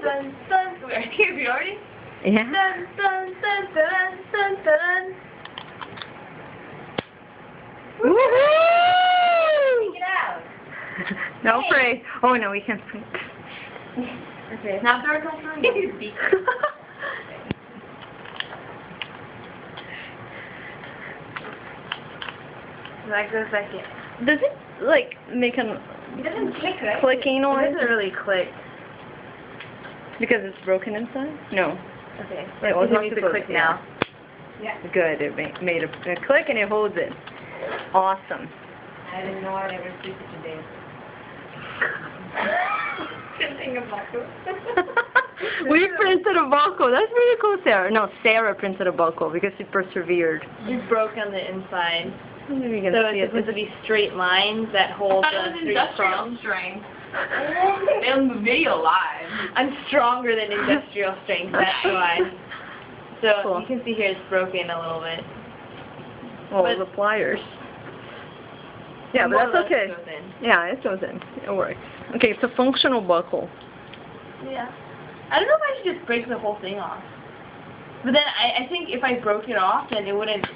dun, dun. Wait, can we already? Yeah. Dun, dun, dun, dun, dun, dun. Woohoo! Take it out. No pray. Oh no, we can't pray. Okay, now throw it on through. That goes back in. Does it like make a It doesn't click, right? clicking noise? It doesn't really click. Because it's broken inside? No. Okay. It was It not needs to supposed click to, now. Yeah. Good. It made a click and it holds it. Awesome. I didn't know I'd ever see such a day. Good thing about We printed a buckle. That's really cool, Sarah. No, Sarah printed a buckle because she persevered. It's broke on the inside. Maybe we can So see it's supposed to be straight lines that hold the three prongs. strength. In the video live. I'm stronger than industrial strength, that's why. So Cool. you can see here it's broken a little bit. Oh, But- the pliers. Yeah, but More or that's less okay. goes in. Yeah, it goes in. It works. Okay, it's a functional buckle. Yeah. I don't know if I should just break the whole thing off. But then I think if I broke it off, then it wouldn't...